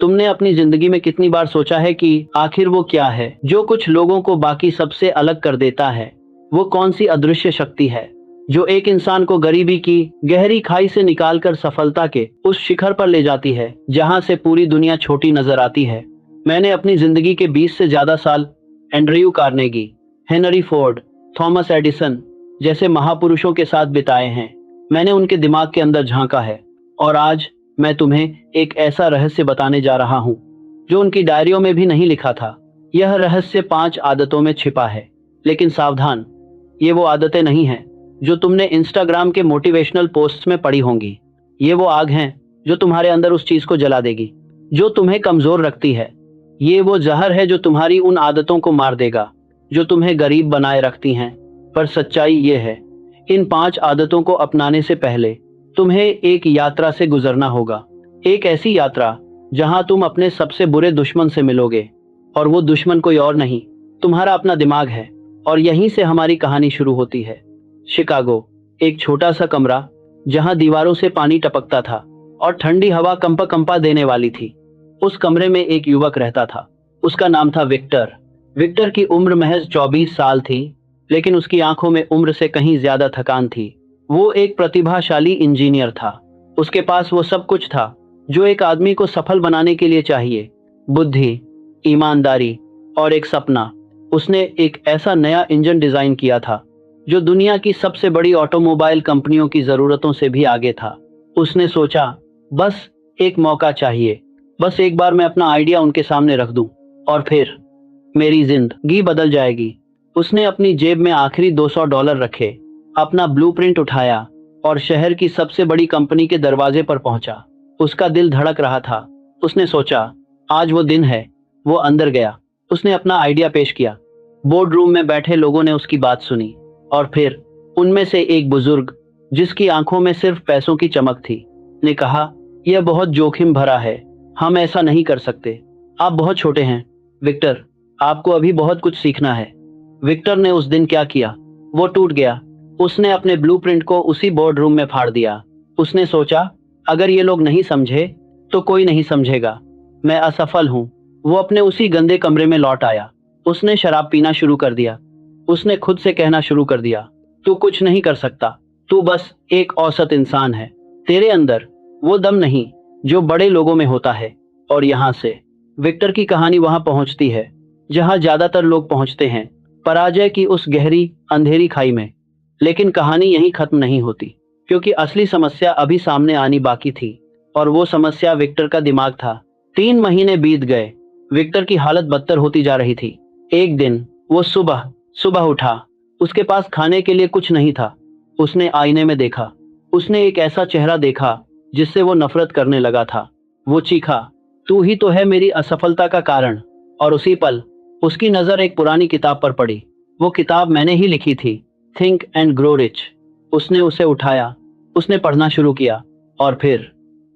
तुमने अपनी जिंदगी में कितनी बार सोचा है कि आखिर वो क्या है जो कुछ लोगों को बाकी सबसे अलग कर देता है? वो कौन सी अदृश्य शक्ति है जो एक इंसान को गरीबी की गहरी खाई से निकालकर सफलता के उस शिखर पर ले जाती है जहां से पूरी दुनिया छोटी नजर आती है? मैंने अपनी जिंदगी के 20 से ज्यादा साल Andrew Carnegie, Henry Ford, Thomas Edison जैसे महापुरुषों के साथ बिताए हैं। मैंने उनके दिमाग के अंदर झांका है और आज मैं तुम्हें एक ऐसा रहस्य बताने जा रहा हूं जो उनकी डायरियों में भी नहीं लिखा था। यह रहस्य 5 आदतों में छिपा है। लेकिन सावधान, ये वो आदतें नहीं हैं जो तुमने इंस्टाग्राम के मोटिवेशनल पोस्ट्स में पढ़ी होंगी। ये वो आग हैं जो तुम्हारे अंदर उस चीज को जला देगी जो तुम्हें कमजोर रखती है। ये वो जहर है जो तुम्हारी उन आदतों को मार देगा जो तुम्हें गरीब बनाए रखती हैं। पर सच्चाई ये है, इन 5 आदतों को अपनाने से पहले तुम्हें एक यात्रा से गुजरना होगा। एक ऐसी यात्रा जहां तुम अपने सबसे बुरे दुश्मन से मिलोगे, और वो दुश्मन कोई और नहीं, तुम्हारा अपना दिमाग है। और यहीं से हमारी कहानी शुरू होती है। शिकागो, एक छोटा सा कमरा जहां दीवारों से पानी टपकता था और ठंडी हवा कंपा कंपा देने वाली थी। उस कमरे में एक युवक रहता था। उसका नाम था विक्टर। विक्टर की उम्र महज 24 साल थी, लेकिन उसकी आंखों में उम्र से कहीं ज्यादा थकान थी। वो एक प्रतिभाशाली इंजीनियर था। उसके पास वो सब कुछ था जो एक आदमी को सफल बनाने के लिए चाहिए: बुद्धि, ईमानदारी और एक सपना। उसने एक ऐसा नया इंजन डिजाइन किया था जो दुनिया की सबसे बड़ी ऑटोमोबाइल कंपनियों की जरूरतों से भी आगे था। उसने सोचा, बस एक मौका चाहिए, बस एक बार मैं अपना आइडिया उनके सामने रख दूं और फिर मेरी जिंदगी बदल जाएगी। उसने अपनी जेब में आखिरी $200 रखे, अपना ब्लूप्रिंट उठाया और शहर की सबसे बड़ी कंपनी के दरवाजे पर पहुंचा। उसका दिल धड़क रहा था। उसने सोचा, आज वो दिन है। वो अंदर गया, उसने अपना आइडिया पेश किया। बोर्ड रूम में बैठे लोगों ने उसकी बात सुनी और फिर उनमें से एक बुजुर्ग, जिसकी आंखों में सिर्फ पैसों की चमक थी, ने कहा, यह बहुत जोखिम भरा है, हम ऐसा नहीं कर सकते, आप बहुत छोटे हैं। विक्टर, आपको अभी बहुत कुछ सीखना है। विक्टर ने उस दिन क्या किया? वो टूट गया। उसने अपने ब्लूप्रिंट को उसी बोर्ड रूम में फाड़ दिया। उसने सोचा, अगर ये लोग नहीं समझे तो कोई नहीं समझेगा, मैं असफल हूँ। वो अपने उसी गंदे कमरे में लौट आया। उसने शराब पीना शुरू कर दिया। उसने खुद से कहना शुरू कर दिया, तू कुछ नहीं कर सकता, तू बस एक औसत इंसान है, तेरे अंदर वो दम नहीं जो बड़े लोगों में होता है। और यहाँ से विक्टर की कहानी वहां पहुंचती है जहां ज्यादातर लोग पहुंचते हैं, पराजय की उस गहरी अंधेरी खाई में। लेकिन कहानी यहीं खत्म नहीं होती, क्योंकि असली समस्या अभी सामने आनी बाकी थी। और वो समस्या विक्टर का दिमाग था। 3 महीने बीत गए, विक्टर की हालत बदतर होती जा रही थी। एक दिन वो सुबह सुबह उठा। उसके पास खाने के लिए कुछ नहीं था। उसने आईने में देखा। उसने एक ऐसा चेहरा देखा जिससे वो नफरत करने लगा था। वो चीखा, तू ही तो है मेरी असफलता का कारण। और उसी पल उसकी नजर एक पुरानी किताब पर पड़ी। वो किताब मैंने ही लिखी थी, थिंक एंड ग्रो रिच। उसने उसे उठाया, उसने पढ़ना शुरू किया और फिर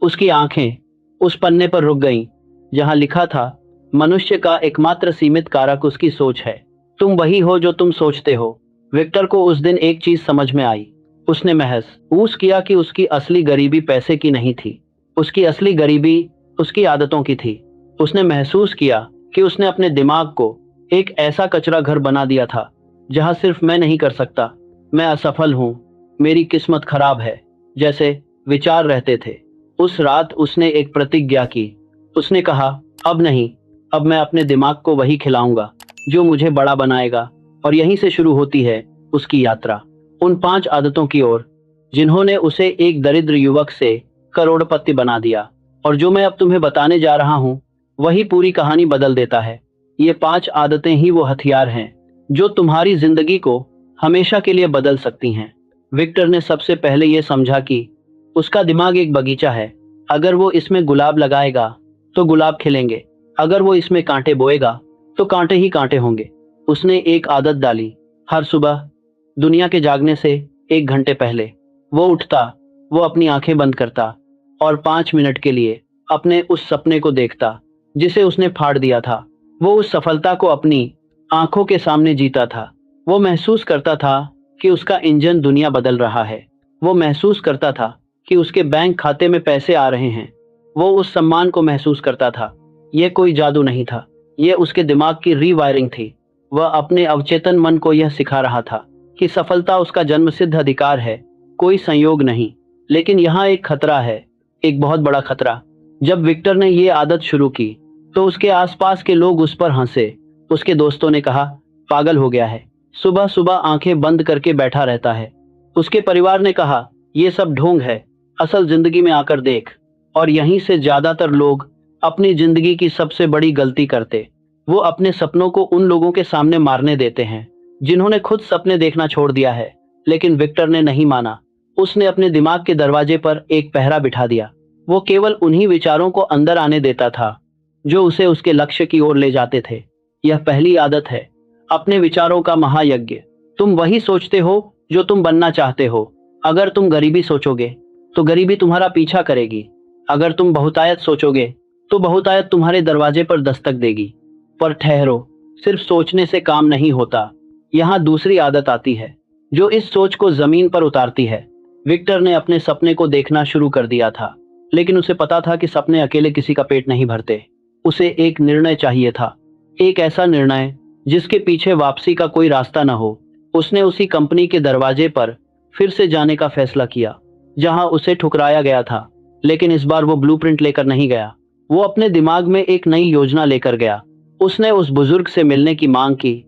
उसकी आंखें उस पन्ने पर रुक गईं जहां लिखा था, मनुष्य का एकमात्र सीमित कारक उसकी सोच है, तुम वही हो जो तुम सोचते हो। विक्टर को उस दिन एक चीज समझ में आई। उसने महसूस किया कि उसकी असली गरीबी पैसे की नहीं थी, उसकी असली गरीबी उसकी आदतों की थी। उसने महसूस किया कि उसने अपने दिमाग को एक ऐसा कचरा घर बना दिया था जहां सिर्फ मैं नहीं कर सकता, मैं असफल हूं, मेरी किस्मत खराब है, जैसे विचार रहते थे। उस रात उसने एक प्रतिज्ञा की। उसने कहा, अब नहीं, अब मैं अपने दिमाग को वही खिलाऊंगा जो मुझे बड़ा बनाएगा। और यहीं से शुरू होती है उसकी यात्रा, उन 5 आदतों की ओर जिन्होंने उसे एक दरिद्र युवक से करोड़पति बना दिया। और जो मैं अब तुम्हें बताने जा रहा हूं वही पूरी कहानी बदल देता है। ये 5 आदतें ही वो हथियार हैं जो तुम्हारी जिंदगी को हमेशा के लिए बदल सकती हैं। विक्टर ने सबसे पहले ये समझा कि उसका दिमाग एक बगीचा है। अगर वो इसमें गुलाब लगाएगा तो गुलाब खिलेंगे, अगर वो इसमें कांटे बोएगा तो कांटे ही कांटे होंगे। उसने एक आदत डाली, हर सुबह दुनिया के जागने से 1 घंटे पहले वो उठता, वो अपनी आंखें बंद करता और 5 मिनट के लिए अपने उस सपने को देखता जिसे उसने फाड़ दिया था। वो उस सफलता को अपनी आंखों के सामने जीता था। वो महसूस करता था कि उसका इंजन दुनिया बदल रहा है। वो महसूस करता था कि उसके बैंक खाते में पैसे आ रहे हैं। वो उस सम्मान को महसूस करता था। यह कोई जादू नहीं था, यह उसके दिमाग की रीवायरिंग थी। वह अपने अवचेतन मन को यह सिखा रहा था कि सफलता उसका जन्मसिद्ध अधिकार है, कोई संयोग नहीं। लेकिन यहाँ एक खतरा है, एक बहुत बड़ा खतरा। जब विक्टर ने ये आदत शुरू की तो उसके आसपास के लोग उस पर हंसे। उसके दोस्तों ने कहा, पागल हो गया है, सुबह सुबह आंखें बंद करके बैठा रहता है। उसके परिवार ने कहा, ये सब ढोंग है, असल जिंदगी में आकर देख। और यहीं से ज्यादातर लोग अपनी जिंदगी की सबसे बड़ी गलती करते, वो अपने सपनों को उन लोगों के सामने मारने देते हैं जिन्होंने खुद सपने देखना छोड़ दिया है। लेकिन विक्टर ने नहीं माना। उसने अपने दिमाग के दरवाजे पर एक पहरा बिठा दिया। वो केवल उन्हीं विचारों को अंदर आने देता था जो उसे उसके लक्ष्य की ओर ले जाते थे। यह पहली आदत है, अपने विचारों का महायज्ञ। तुम वही सोचते हो जो तुम बनना चाहते हो। अगर तुम गरीबी सोचोगे तो गरीबी तुम्हारा पीछा करेगी। अगर तुम बहुतायत सोचोगे तो बहुतायत तुम्हारे दरवाजे पर दस्तक देगी। पर ठहरो, सिर्फ सोचने से काम नहीं होता। यहाँ दूसरी आदत आती है जो इस सोच को जमीन पर उतारती है। विक्टर ने अपने सपने को देखना शुरू कर दिया था, लेकिन उसे पता था कि सपने अकेले किसी का पेट नहीं भरते। उसे एक निर्णय चाहिए था, एक ऐसा निर्णय जिसके पीछे वापसी का कोई रास्ता न हो। उसने उसी कंपनी के दरवाजे पर फिर से जाने का फैसला किया जहां उसे ठुकराया गया था। लेकिन इस बार वो ब्लूप्रिंट लेकर नहीं गया, वो अपने दिमाग में एक नई योजना लेकर गया। उसने उस बुजुर्ग से मिलने की मांग की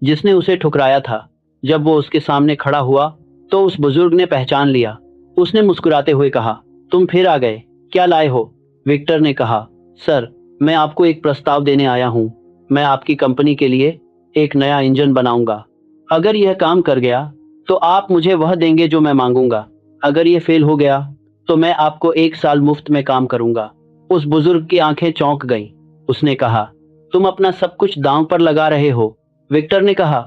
जिसने उसे ठुकराया था। जब वो उसके सामने खड़ा हुआ तो उस बुजुर्ग ने पहचान लिया। उसने मुस्कुराते हुए कहा, तुम फिर आ गए, क्या लाए हो? विक्टर ने कहा, सर, मैं आपको एक प्रस्ताव देने आया हूँ। मैं आपकी कंपनी के लिए एक नया इंजन बनाऊंगा। अगर यह काम कर गया तो आप मुझे वह देंगे जो मैं मांगूंगा। अगर यह फेल हो गया तो मैं आपको 1 साल मुफ्त में काम करूंगा। उस बुजुर्ग की आंखें चौंक गईं। उसने कहा, तुम अपना सब कुछ दांव पर लगा रहे हो? विक्टर ने कहा,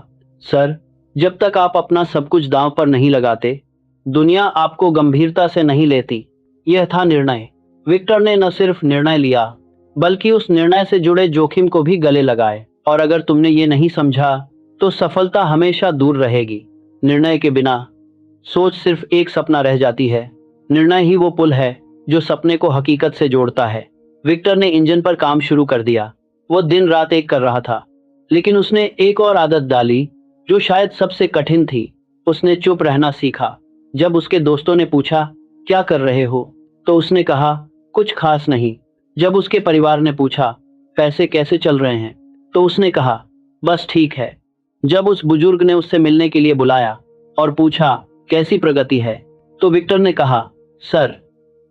सर, जब तक आप अपना सब कुछ दांव पर नहीं लगाते, दुनिया आपको गंभीरता से नहीं लेती। यह था निर्णय। विक्टर ने न सिर्फ निर्णय लिया, बल्कि उस निर्णय से जुड़े जोखिम को भी गले लगाए। और अगर तुमने ये नहीं समझा तो सफलता हमेशा दूर रहेगी। निर्णय के बिना सोच सिर्फ एक सपना रह जाती है। निर्णय ही वो पुल है जो सपने को हकीकत से जोड़ता है। विक्टर ने इंजन पर काम शुरू कर दिया। वो दिन रात एक कर रहा था, लेकिन उसने एक और आदत डाली जो शायद सबसे कठिन थी। उसने चुप रहना सीखा। जब उसके दोस्तों ने पूछा, क्या कर रहे हो, तो उसने कहा, कुछ खास नहीं। जब उसके परिवार ने पूछा, पैसे कैसे चल रहे हैं, तो उसने कहा, बस ठीक है। जब उस बुजुर्ग ने उससे मिलने के लिए बुलाया और पूछा, कैसी प्रगति है, तो विक्टर ने कहा, सर,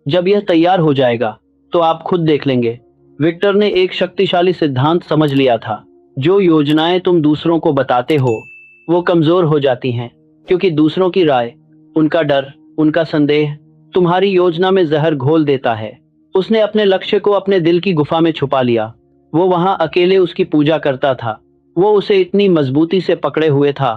जब यह तैयार हो जाएगा तो आप खुद देख लेंगे। विक्टर ने एक शक्तिशाली सिद्धांत समझ लिया था, जो योजनाएं तुम दूसरों को बताते हो वो कमजोर हो जाती हैं, क्योंकि दूसरों की राय, उनका डर, उनका संदेह तुम्हारी योजना में जहर घोल देता है। उसने अपने लक्ष्य को अपने दिल की गुफा में छुपा लिया। वो वहां अकेले उसकी पूजा करता था। वो उसे इतनी मजबूती से पकड़े हुए था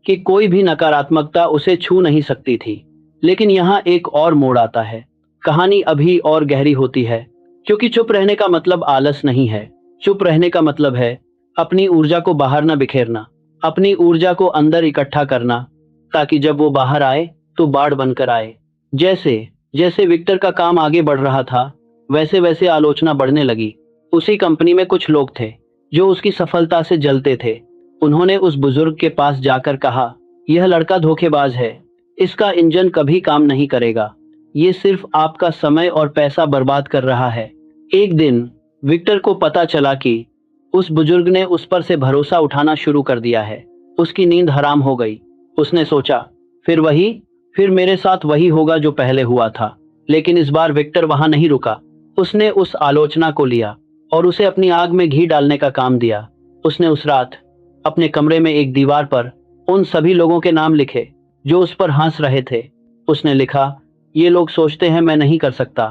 कि कोई भी नकारात्मकता उसे छू नहीं सकती थी। लेकिन यहाँ एक और मोड़ आता है। कहानी अभी और गहरी होती है, क्योंकि चुप रहने का मतलब आलस नहीं है। चुप रहने का मतलब है अपनी ऊर्जा को बाहर न बिखेरना, अपनी ऊर्जा को अंदर इकट्ठा करना, ताकि जब वो बाहर आए तो बाढ़ बनकर आए। जैसे जैसे विक्टर का काम आगे बढ़ रहा था, वैसे वैसे आलोचना बढ़ने लगी। उसी कंपनी में कुछ लोग थे जो उसकी सफलता से जलते थे। उन्होंने उस बुजुर्ग के पास जाकर कहा, यह लड़का धोखेबाज है, इसका इंजन कभी काम नहीं करेगा, ये सिर्फ आपका समय और पैसा बर्बाद कर रहा है। एक दिन विक्टर को पता चला कि उस बुजुर्ग ने उस पर से भरोसा उठाना शुरू कर दिया है। उसकी नींद हराम हो गई। उसने सोचा, फिर मेरे साथ वही होगा जो पहले हुआ था। लेकिन इस बार विक्टर वहां नहीं रुका। उसने उस आलोचना को लिया और उसे अपनी आग में घी डालने का काम दिया। उसने उस रात अपने कमरे में एक दीवार पर उन सभी लोगों के नाम लिखे जो उस पर हंस रहे थे। उसने लिखा, ये लोग सोचते हैं मैं नहीं कर सकता,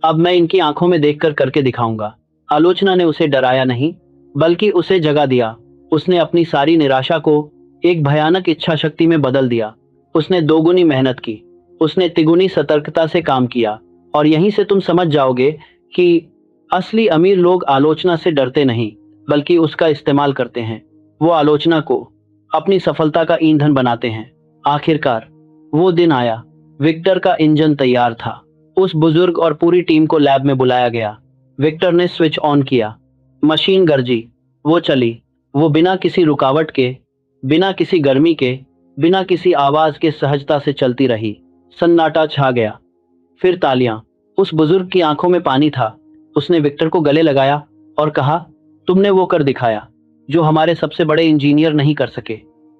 अब मैं इनकी आंखों में देखकर करके दिखाऊंगा। आलोचना ने उसे डराया नहीं, बल्कि उसे जगा दिया। उसने अपनी सारी निराशा को एक भयानक इच्छा शक्ति में बदल दिया। उसने दोगुनी मेहनत की, उसने तिगुनी सतर्कता से काम किया। और यहीं से तुम समझ जाओगे कि असली अमीर लोग आलोचना से डरते नहीं, बल्कि उसका इस्तेमाल करते हैं। वो आलोचना को अपनी सफलता का ईंधन बनाते हैं। आखिरकार वो दिन आया। विक्टर का इंजन तैयार था। उस बुजुर्ग और पूरी टीम को लैब में बुलाया गया। विक्टर ने स्विच ऑन किया। मशीन गरजी। वो चली। वो बिना किसी रुकावट के, बिना किसी गर्मी के, बिना किसी आवाज के सहजता से चलती रही। सन्नाटा छा गया। फिर तालियां। उस बुजुर्ग की आंखों में पानी था। उसने विक्टर को गले लगाया और कहा, तुमने वो कर दिखाया जो हमारे सबसे बड़े इंजीनियर नहीं कर सके।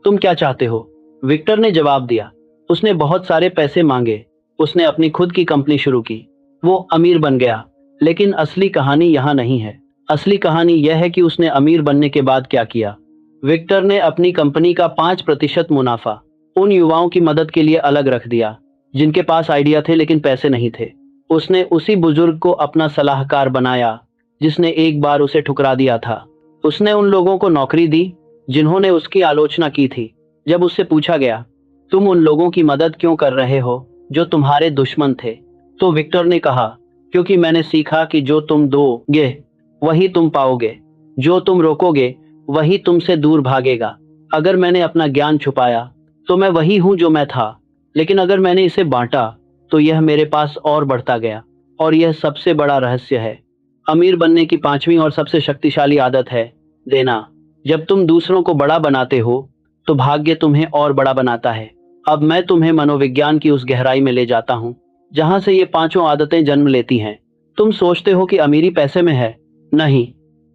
तुम क्या चाहते हो? विक्टर ने जवाब दिया। उसने बहुत सारे पैसे मांगे। उसने अपनी खुद की कंपनी शुरू की। वो अमीर बन गया। लेकिन असली कहानी यहाँ नहीं है। असली कहानी यह है कि उसने अमीर बनने के बाद क्या किया। विक्टर ने अपनी कंपनी का 5% मुनाफा उन युवाओं की मदद के लिए अलग रख दिया जिनके पास आइडिया थे लेकिन पैसे नहीं थे। उसने उसी बुजुर्ग को अपना सलाहकार बनाया जिसने एक बार उसे ठुकरा दिया था। उसने उन लोगों को नौकरी दी जिन्होंने उसकी आलोचना की थी। जब उससे पूछा गया, तुम उन लोगों की मदद क्यों कर रहे हो जो तुम्हारे दुश्मन थे, तो विक्टर ने कहा, क्योंकि मैंने सीखा कि जो तुम दोगे वही तुम पाओगे, जो तुम रोकोगे वही तुमसे दूर भागेगा। अगर मैंने अपना ज्ञान छुपाया तो मैं वही हूं जो मैं था, लेकिन अगर मैंने इसे बांटा तो यह मेरे पास और बढ़ता गया। और यह सबसे बड़ा रहस्य है। अमीर बनने की 5वीं और सबसे शक्तिशाली आदत है देना। जब तुम दूसरों को बड़ा बनाते हो तो भाग्य तुम्हें और बड़ा बनाता है। अब मैं तुम्हें मनोविज्ञान की उस गहराई में ले जाता हूं जहां से ये पांचों आदतें जन्म लेती हैं। तुम सोचते हो कि अमीरी पैसे में है। नहीं,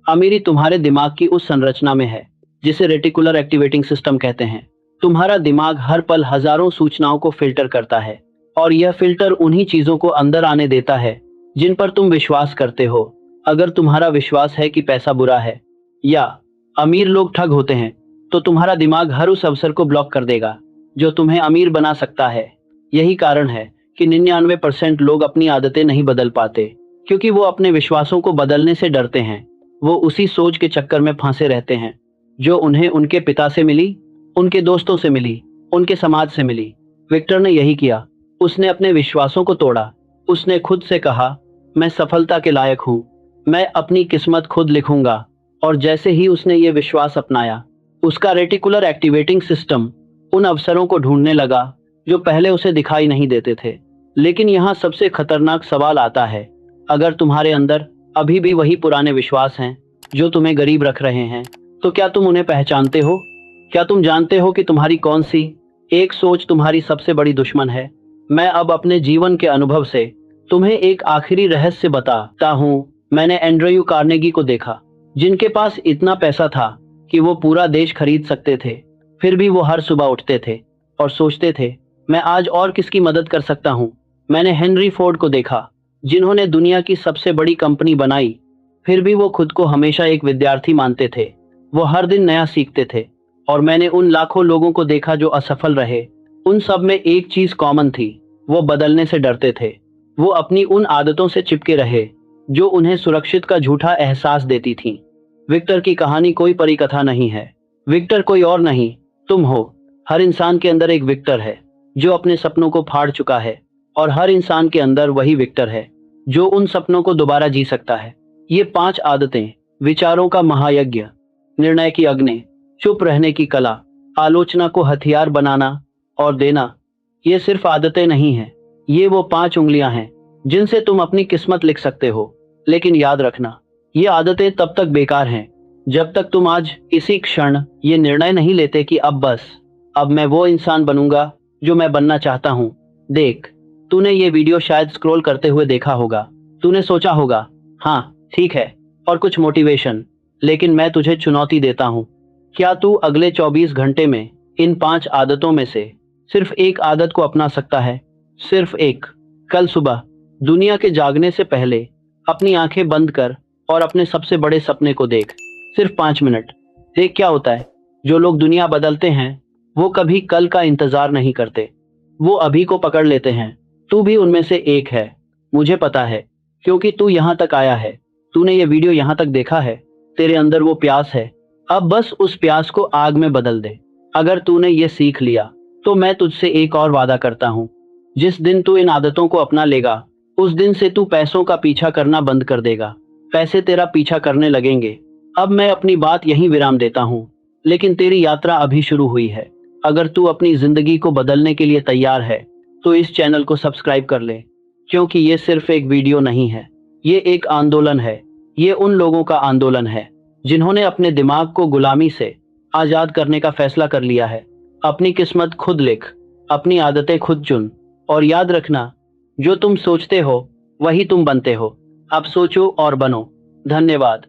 अमीरी तुम्हारे दिमाग की उस संरचना में है जिसे रेटिकुलर एक्टिवेटिंग सिस्टम कहते हैं। तुम्हारा दिमाग हर पल हजारों सूचनाओं को फिल्टर करता है और यह फिल्टर उन्हीं चीजों को अंदर आने देता है जिन पर तुम विश्वास करते हो। अगर तुम्हारा विश्वास है कि पैसा बुरा है या अमीर लोग ठग होते हैं, तो तुम्हारा दिमाग हर उस अवसर को ब्लॉक कर देगा जो तुम्हें अमीर बना सकता है। यही कारण है कि 99% लोग अपनी आदतें नहीं बदल पाते, क्योंकि वो अपने विश्वासों को बदलने से डरते हैं। वो उसी सोच के चक्कर में फंसे रहते हैं जो उन्हें उनके पिता से मिली, उनके दोस्तों से मिली, उनके समाज से मिली। विक्टर ने यही किया। उसने अपने विश्वासों को तोड़ा। उसने खुद से कहा, मैं सफलता के लायक हूँ, मैं अपनी किस्मत खुद लिखूंगा। और जैसे ही उसने ये विश्वास अपनाया, उसका रेटिकुलर एक्टिवेटिंग सिस्टम उन अवसरों को ढूंढने लगा जो पहले उसे दिखाई नहीं देते थे। लेकिन यहाँ सबसे खतरनाक सवाल आता है, अगर तुम्हारे अंदर अभी भी वही पुराने विश्वास हैं जो तुम्हें गरीब रख रहे हैं, तो क्या तुम उन्हें पहचानते हो? क्या तुम जानते हो कि तुम्हारी कौन सी एक सोच तुम्हारी सबसे बड़ी दुश्मन है? मैं अब अपने जीवन के अनुभव से तुम्हें एक आखिरी रहस्य बताता हूँ। मैंने एंड्रयू कार्नेगी को देखा, जिनके पास इतना पैसा था कि वो पूरा देश खरीद सकते थे। फिर भी वो हर सुबह उठते थे और सोचते थे, मैं आज और किसकी मदद कर सकता हूँ। मैंने हेनरी फोर्ड को देखा, जिन्होंने दुनिया की सबसे बड़ी कंपनी बनाई। फिर भी वो खुद को हमेशा एक विद्यार्थी मानते थे। वो हर दिन नया सीखते थे। और मैंने उन लाखों लोगों को देखा जो असफल रहे। उन सब में एक चीज कॉमन थी, वो बदलने से डरते थे। वो अपनी उन आदतों से चिपके रहे जो उन्हें सुरक्षित का झूठा एहसास देती थीं। विक्टर की कहानी कोई परी कथा नहीं है। विक्टर कोई और नहीं, तुम हो। हर इंसान के अंदर एक विक्टर है जो अपने सपनों को फाड़ चुका है, और हर इंसान के अंदर वही विक्टर है जो उन सपनों को दोबारा जी सकता है। ये 5 आदतें, विचारों का महायज्ञ, निर्णय की अग्नि, चुप रहने की कला, आलोचना को हथियार बनाना और देना, ये सिर्फ आदतें नहीं हैं। ये वो 5 उंगलियां हैं जिनसे तुम अपनी किस्मत लिख सकते हो। लेकिन याद रखना, ये आदतें तब तक बेकार हैं जब तक तुम आज इसी क्षण ये निर्णय नहीं लेते कि अब मैं वो इंसान बनूंगा जो मैं बनना चाहता हूँ। देख, तूने ये वीडियो शायद स्क्रॉल करते हुए देखा होगा। तूने सोचा होगा, हाँ ठीक है, और कुछ मोटिवेशन। लेकिन मैं तुझे चुनौती देता हूँ, क्या तू अगले 24 घंटे में इन 5 आदतों में से सिर्फ एक आदत को अपना सकता है? सिर्फ एक। कल सुबह दुनिया के जागने से पहले अपनी आंखें बंद कर और अपने सबसे बड़े सपने को देख। सिर्फ 5 मिनट। देख क्या होता है। जो लोग दुनिया बदलते हैं वो कभी कल का इंतजार नहीं करते, वो अभी को पकड़ लेते हैं। तू भी उनमें से एक है। मुझे पता है, क्योंकि तू यहाँ तक आया है। तूने ये वीडियो यहाँ तक देखा है। तेरे अंदर वो प्यास है। अब बस उस प्यास को आग में बदल दे। अगर तूने ये सीख लिया तो मैं तुझसे एक और वादा करता हूँ, जिस दिन तू इन आदतों को अपना लेगा उस दिन से तू पैसों का पीछा करना बंद कर देगा। पैसे तेरा पीछा करने लगेंगे। अब मैं अपनी बात यहीं विराम देता हूँ, लेकिन तेरी यात्रा अभी शुरू हुई है। अगर तू अपनी जिंदगी को बदलने के लिए तैयार है तो इस चैनल को सब्सक्राइब कर ले क्योंकि ये सिर्फ एक वीडियो नहीं है, ये एक आंदोलन है। ये उन लोगों का आंदोलन है जिन्होंने अपने दिमाग को गुलामी से आजाद करने का फैसला कर लिया है। अपनी किस्मत खुद लिख, अपनी आदतें खुद चुन, और याद रखना, जो तुम सोचते हो वही तुम बनते हो। अब सोचो और बनो। धन्यवाद।